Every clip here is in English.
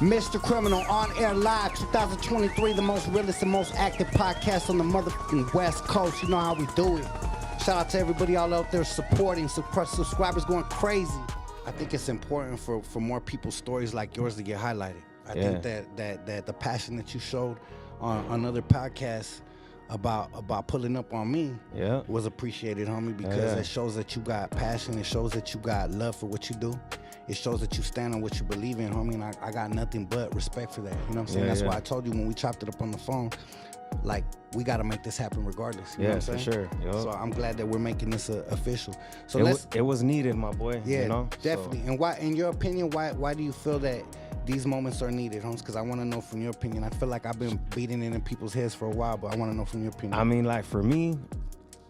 Mr. Criminal on air live 2023, the most realest and most active podcast on the motherfucking West Coast. You know how we do it. Shout out to everybody all out there supporting, subscribers going crazy. I think it's important for more people's stories like yours to get highlighted. I think that the passion that you showed on another podcast about pulling up on me was appreciated, homie, because it shows that you got passion. It shows that you got love for what you do. It shows that you stand on what you believe in, homie, and I got nothing but respect for that. You know what I'm saying? That's why I told you when we chopped it up on the phone, like, we got to make this happen regardless. You know what I'm saying? For sure. Yo. So I'm glad that we're making this official. So it was needed, my boy. Yeah, you know? definitely. So. And why, in your opinion, why do you feel that these moments are needed, Holmes? Because I want to know from your opinion. I feel like I've been beating it in people's heads for a while, but I want to know from your opinion. I mean, like, for me,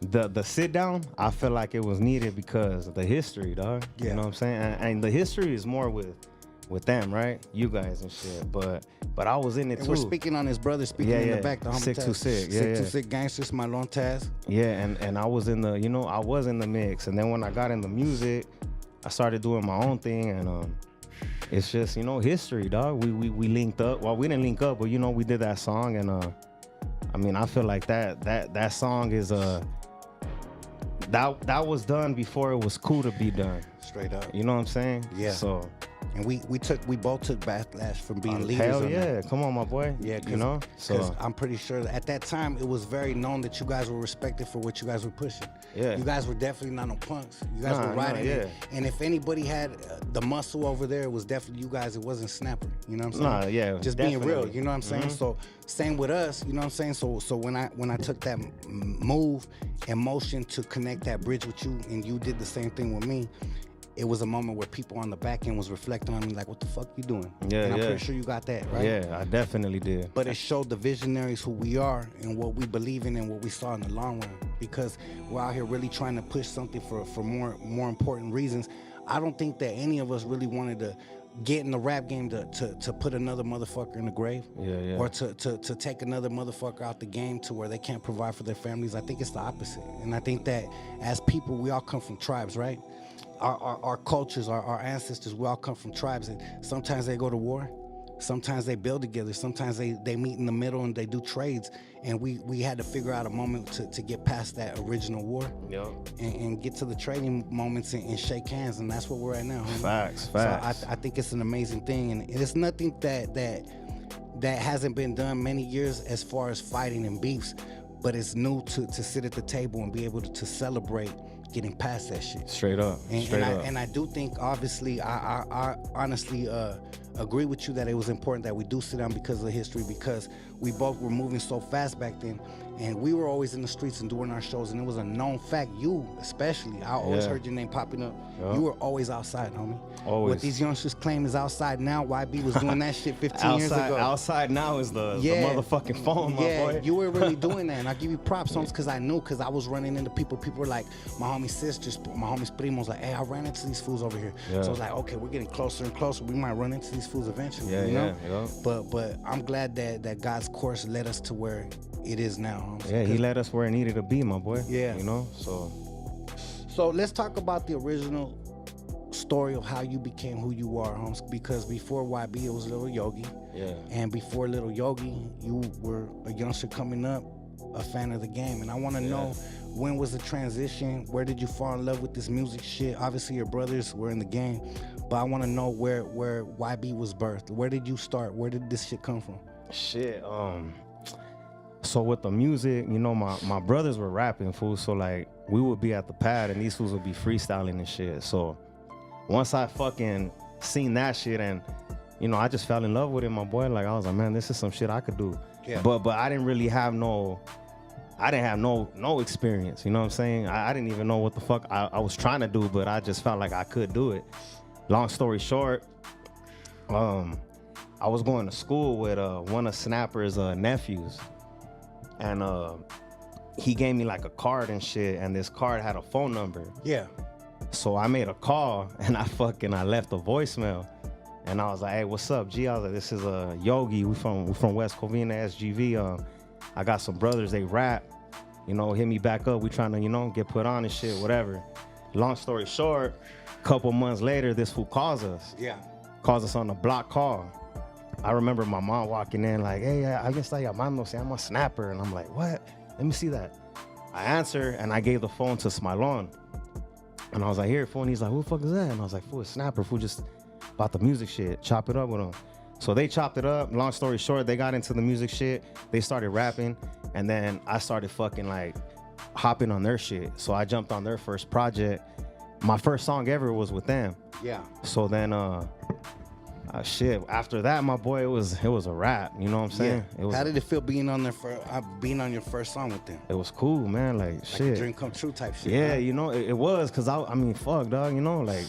the sit down, I feel like it was needed because of the history, dog. You know what I'm saying? And the history is more with them, right? You guys and shit. But I was in it too. We're speaking on his brother, speaking in the back, the homie 626. 626 Gangsters, my long Taz. Yeah, and I was in the, I was in the mix. And then when I got into music, I started doing my own thing, and it's just, history, dog. We linked up. Well, we didn't link up, but we did that song, and I mean, I feel like that song is that was done before it was cool to be done. Straight up. You know what I'm saying? Yeah. So, and we both took backlash from being leaders. Hell on yeah. that. Come on, my boy. Yeah, because I'm pretty sure that at that time it was very known that you guys were respected for what you guys were pushing. Yeah. You guys were definitely not no punks. You guys were riding it. And if anybody had the muscle over there, it was definitely you guys. It wasn't Snapper. You know what I'm saying? Just being real. You know what I'm saying? So same with us. You know what I'm saying? So when I took that move and motion to connect that bridge with you, and you did the same thing with me, it was a moment where people on the back end was reflecting on me like, what the fuck you doing? Yeah, and I'm pretty sure you got that, right? Yeah, I definitely did. But it showed the visionaries who we are and what we believe in and what we saw in the long run. Because we're out here really trying to push something for more important reasons. I don't think that any of us really wanted to get in the rap game to put another motherfucker in the grave. Or to take another motherfucker out the game to where they can't provide for their families. I think it's the opposite. And I think that as people, we all come from tribes, right? Our cultures, our ancestors, we all come from tribes, and sometimes they go to war, sometimes they build together, sometimes they meet in the middle and they do trades, and we had to figure out a moment to get past that original war and get to the trading moments and shake hands, and that's where we're at now, homie. Facts. So I think it's an amazing thing, and it's nothing that hasn't been done many years as far as fighting and beefs, but it's new to sit at the table and be able to celebrate getting past that shit. Straight up. And I do think, obviously, I honestly agree with you that it was important that we do sit down because of the history, because we both were moving so fast back then, and we were always in the streets and doing our shows, and it was a known fact. You especially, I always heard your name popping up. You were always outside, homie. Always. What these youngsters claim is outside now, YB was doing that shit 15 years ago. Outside now is the motherfucking phone, my boy. You were really doing that, and I give you props, homies, because I knew, because I was running into people were like, my homie sisters, my homies primos, like, hey, I ran into these fools over here. So I was like, okay, we're getting closer and closer. We might run into these fools eventually, you know? But I'm glad that God's course led us to where it is now. Yeah, he led us where it needed to be, my boy. Yeah. So let's talk about the original story of how you became who you are, Holmes, because before YB it was Little Yogi. Yeah. And before Little Yogi, you were a youngster coming up, a fan of the game. And I want to know, when was the transition? Where did you fall in love with this music shit? Obviously your brothers were in the game, but I want to know where YB was birthed. Where did you start? Where did this shit come from? Shit, so with the music, my brothers were rapping, fool. So like, we would be at the pad and these fools would be freestyling and shit. So once I fucking seen that shit, and I just fell in love with it, my boy. Like, I was like, man, this is some shit I could do. Yeah. But I didn't really have no experience. You know what I'm saying? I didn't even know what the fuck I was trying to do, but I just felt like I could do it. Long story short, I was going to school with one of Snapper's nephews, and he gave me like a card and shit, and this card had a phone number. Yeah. So I made a call, and I left a voicemail, and I was like, hey, what's up, G? I was like, this is Yogi. We from West Covina, SGV. I got some brothers, they rap. Hit me back up. We trying to, get put on and shit, whatever. Long story short, a couple months later, this fool calls us. Yeah. Calls us on a block call. I remember my mom walking in like, hey, I guess like llamando, say I'm a snapper. And I'm like, what? Let me see that. I answer and I gave the phone to Smilon. And I was like, here, fool. And he's like, who the fuck is that? And I was like, fool, it's Snapper. Fool, just about the music shit. Chop it up with him. So they chopped it up. Long story short, they got into the music shit. They started rapping. And then I started fucking like hopping on their shit. So I jumped on their first project. My first song ever was with them. Yeah. So then, shit. After that, my boy, it was a rap. You know what I'm saying? Yeah. It was, how did it feel being on being on your first song with them? It was cool, man. Like shit. A dream come true type shit. Yeah, right? you know, it was, cause I mean, fuck, dog. You know, like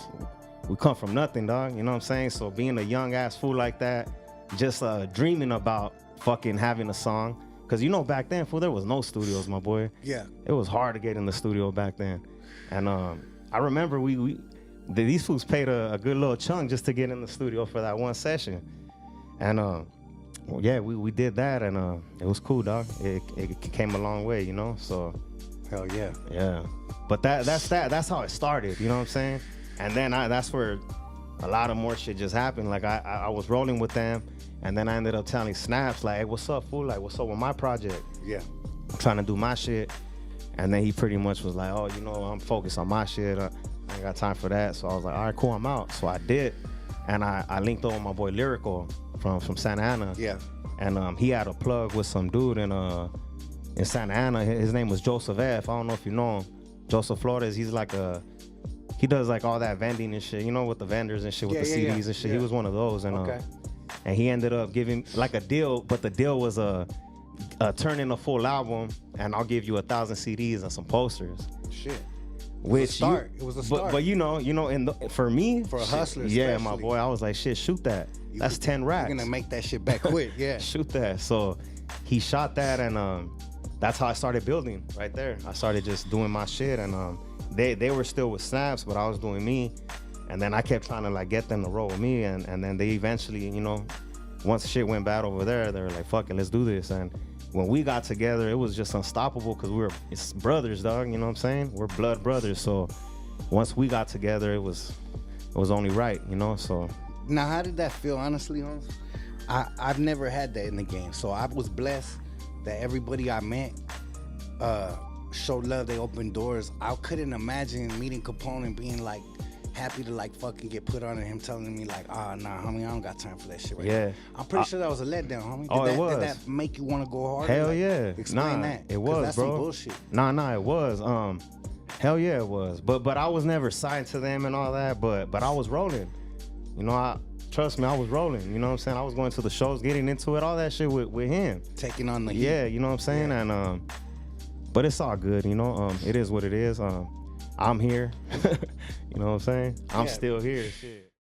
we come from nothing, dog. You know what I'm saying? So being a young ass fool like that, just dreaming about fucking having a song. Cause you know, back then, fool, there was no studios, my boy. Yeah. It was hard to get in the studio back then, and I remember these fools paid a good little chunk just to get in the studio for that one session. And yeah, we did that, and it was cool, dog. It came a long way, you know. So hell yeah. Yeah. But that's how it started, you know what I'm saying? And then that's where a lot of more shit just happened. Like I was rolling with them, and then I ended up telling Snaps like, hey, what's up, fool? Like, what's up with my project? Yeah. I'm trying to do my shit. And then he pretty much was like, oh, you know, I'm focused on my shit. I ain't got time for that. So I was like, all right, cool, I'm out. So I did. And I linked up with my boy Lyrical from Santa Ana. Yeah. And he had a plug with some dude in Santa Ana. His name was Joseph F. I don't know if you know him. Joseph Flores. He's like he does like all that vending and shit, you know, with the vendors and shit, with the CDs and shit. Yeah. He was one of those. And and he ended up giving like a deal, but the deal was turn in a full album and I'll give you 1,000 CDs and some posters. Shit. Which it was a start. But you know, for me, for a hustler, yeah, my boy, I was like, shit, shoot that. That's 10 racks. You're gonna make that shit back quick, yeah. Shoot that. So he shot that, and that's how I started building right there. I started just doing my shit, and they were still with Snaps, but I was doing me, and then I kept trying to like get them to roll with me, and then they eventually, you know, once shit went bad over there, they were like, fuck it, let's do this. And when we got together, it was just unstoppable because it's brothers, dog. You know what I'm saying? We're blood brothers. So once we got together, it was only right, you know. So now, how did that feel, honestly, Holmes? I've never had that in the game, so I was blessed that everybody I met showed love. They opened doors. I couldn't imagine meeting Capone and being like happy to like fucking get put on, and him telling me like, nah, homie, I don't got time for that shit right now. I'm pretty sure that was a letdown, homie. It was. Did that make you want to go harder? Hell like, yeah. Explain that. It was, that's bro. Some bullshit. Nah, it was. Hell yeah, it was. But I was never signed to them and all that. But I was rolling. You know, trust me, I was rolling. You know what I'm saying? I was going to the shows, getting into it, all that shit with him. Taking on the heat. Yeah, you know what I'm saying? Yeah. And but it's all good, you know. It is what it is. I'm here. You know what I'm saying? I'm still here. Shit.